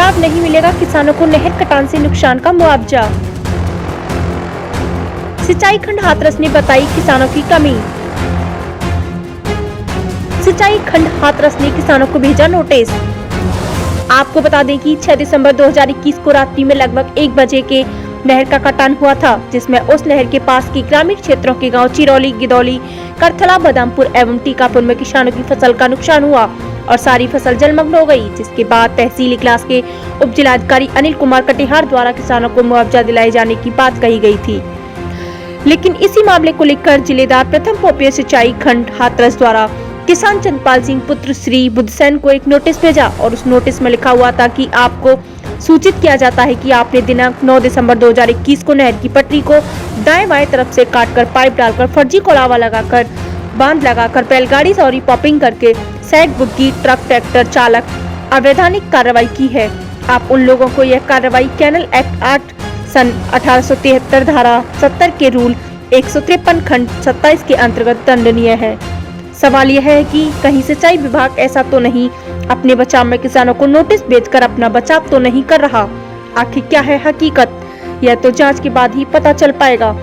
क्या अब नहीं मिलेगा किसानों को नहर कटान से नुकसान का मुआवजा? सिंचाई खंड हाथरस ने बताई किसानों की कमी। सिंचाई खंड हाथरस ने किसानों को भेजा नोटिस। आपको बता दें कि 6 दिसंबर 2021 को रात्रि में लगभग 1 बजे के नहर का कटान हुआ था, जिसमें उस नहर के पास के ग्रामीण क्षेत्रों के गांव चिरौली, गिदौली, करथला, बदामपुर एवं टीकापुर में किसानों की फसल का नुकसान हुआ और सारी फसल जलमग्न हो गई। जिसके बाद तहसील इगलास के उप जिलाधिकारी अनिल कुमार कटिहार द्वारा किसानों को मुआवजा दिलाए जाने की बात कही गई थी, लेकिन इसी मामले को लेकर जिलेदार प्रथम पोपीय सिंचाई खंड हाथरस द्वारा किसान चंद्रपाल सिंह पुत्र श्री बुद्धसेन को एक नोटिस भेजा और उस नोटिस में लिखा हुआ था कि आपको सूचित किया जाता है कि आपने दिनांक 9 दिसंबर 2021 को नहर की पटरी को दाएं बाएं तरफ से काटकर पाइप डालकर फर्जी कोलावा लगाकर बांध लगाकर बैलगाड़ी सॉरी पॉपिंग करके सैक बुग्गी ट्रक ट्रैक्टर चालक अवैधानिक कार्रवाई की है। आप उन लोगों को यह कार्रवाई कैनल एक्ट 8 सन 1873 धारा 70 के रूल 153 खंड 27 के अंतर्गत दंडनीय है। सवाल यह है कि कहीं सिंचाई विभाग ऐसा तो नहीं अपने बचाव में किसानों को नोटिस भेजकर अपना बचाव तो नहीं कर रहा? आखिर क्या है हकीकत, यह तो जांच के बाद ही पता चल पाएगा।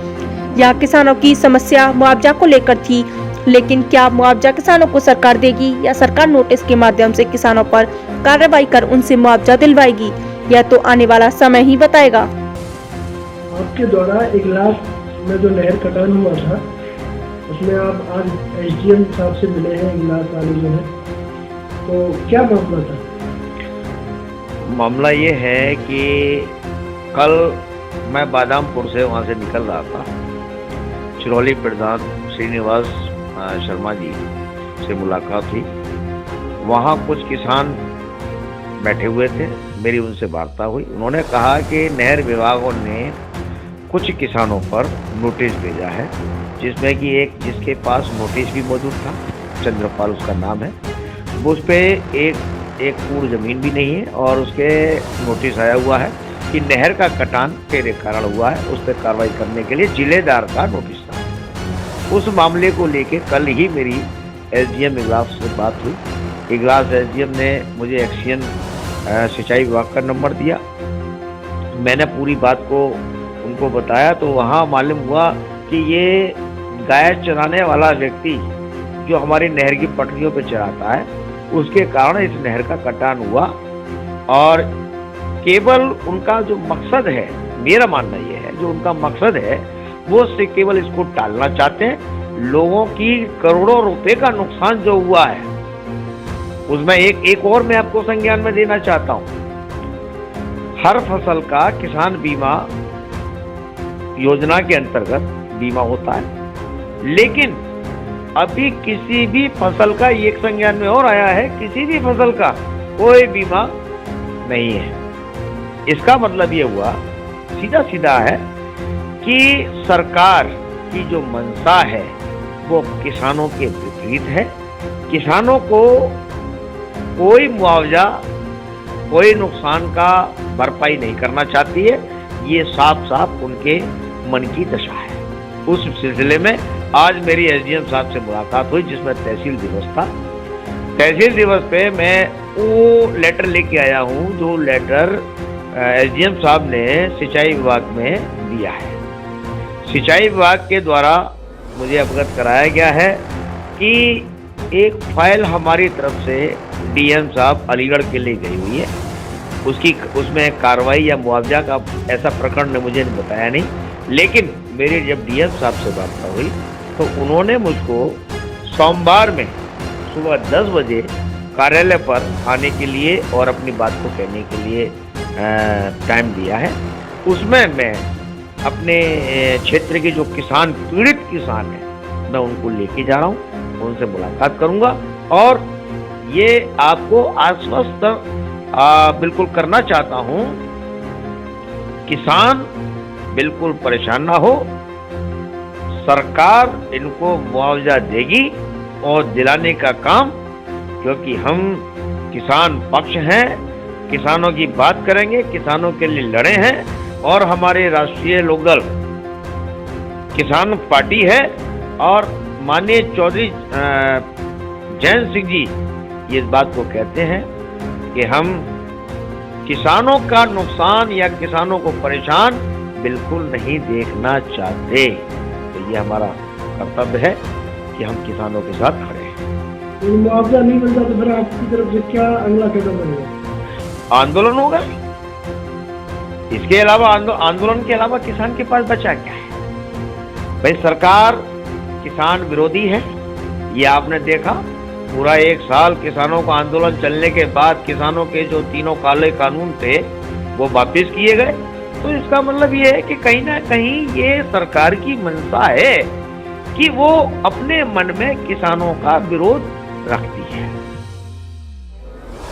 यह किसानों की समस्या मुआवजा को लेकर थी, लेकिन क्या मुआवजा किसानों को सरकार देगी या सरकार नोटिस के माध्यम से किसानों पर कार्रवाई कर उनसे मुआवजा दिलवाएगी, यह तो आने वाला समय ही बताएगा। आपके द्वारा इगलास में जो नहर कटान हुआ था उसमें आप आज एसडीएम साहब से मिले हैं, इगलास वाले जो है, तो क्या मामला था? मामला ये है कि कल मैं बादामपुर से वहाँ से निकल रहा था। चिरौली प्रधान श्रीनिवास शर्मा जी से मुलाकात हुई। वहाँ कुछ किसान बैठे हुए थे, मेरी उनसे वार्ता हुई। उन्होंने कहा कि नहर विभागों ने कुछ किसानों पर नोटिस भेजा है, जिसमें कि एक जिसके पास नोटिस भी मौजूद था, चंद्रपाल उसका नाम है, उस पे एक पूर्ण जमीन भी नहीं है और उसके नोटिस आया हुआ है कि नहर का कटान तेरे कारण हुआ है, उस पर कार्रवाई करने के लिए जिलेदार का नोटिस था। उस मामले को लेके कल ही मेरी एसडीएम इगलास से बात हुई। इगलास एसडीएम ने मुझे एक्सियन सिंचाई विभाग का नंबर दिया। मैंने पूरी बात को उनको बताया तो वहाँ मालूम हुआ कि ये गाय चराने वाला व्यक्ति जो हमारी नहर की पटरियों पे चराता है, उसके कारण इस नहर का कटान हुआ और केवल उनका जो मकसद है, मेरा मानना ये है, जो उनका मकसद है वो से केवल इसको टालना चाहते हैं। लोगों की करोड़ों रुपए का नुकसान जो हुआ है उसमें एक और मैं आपको संज्ञान में देना चाहता हूँ। हर फसल का किसान बीमा योजना के अंतर्गत बीमा होता है, लेकिन अभी किसी भी फसल का एक संज्ञान में और आया है, किसी भी फसल का कोई बीमा नहीं है। इसका मतलब ये हुआ सीधा सीधा है कि सरकार की जो मंशा है वो किसानों के विपरीत है। किसानों को कोई मुआवजा, कोई नुकसान का भरपाई नहीं करना चाहती है। ये साफ साफ उनके मन की दशा है। उस सिलसिले में आज मेरी एसडीएम साहब से मुलाकात हुई, जिसमें तहसील दिवस था। तहसील दिवस पे मैं वो लेटर लेके आया हूँ जो लेटर एसडीएम साहब ने सिंचाई विभाग में दिया है। सिंचाई विभाग के द्वारा मुझे अवगत कराया गया है कि एक फाइल हमारी तरफ से डीएम साहब अलीगढ़ के लिए गई हुई है। उसमें कार्रवाई या मुआवजा का ऐसा प्रकरण ने मुझे बताया नहीं, लेकिन मेरे जब डीएम साहब से बात हुई तो उन्होंने मुझको सोमवार में सुबह 10 बजे कार्यालय पर आने के लिए और अपनी बात को कहने के लिए टाइम दिया है। उसमें मैं अपने क्षेत्र के जो किसान, पीड़ित किसान हैं, मैं उनको लेके जा रहा हूँ, उनसे मुलाकात करूँगा और ये आपको आश्वस्त बिल्कुल करना चाहता हूँ, किसान बिल्कुल परेशान ना हो, सरकार इनको मुआवजा देगी और दिलाने का काम, क्योंकि हम किसान पक्ष हैं, किसानों की बात करेंगे, किसानों के लिए लड़े हैं और हमारे राष्ट्रीय लोकदल किसान पार्टी है और माननीय चौधरी जैन सिंह जी ये इस बात को कहते हैं कि हम किसानों का नुकसान या किसानों को परेशान बिल्कुल नहीं देखना चाहते। तो ये हमारा कर्तव्य है कि हम किसानों के साथ खड़े हैं। तो मुआवजा नहीं मिलता तो फिर आपकी तरफ से क्या अगला कदम रहेगा? आंदोलन होगा। इसके अलावा आंदोलन के अलावा किसान के पास बचा क्या है? भाई सरकार किसान विरोधी है, ये आपने देखा। पूरा 1 साल किसानों का आंदोलन चलने के बाद किसानों के जो 3 काले कानून थे वो वापस किए गए। तो इसका मतलब ये है कि कहीं ना कहीं ये सरकार की मंशा है कि वो अपने मन में किसानों का विरोध रखती है।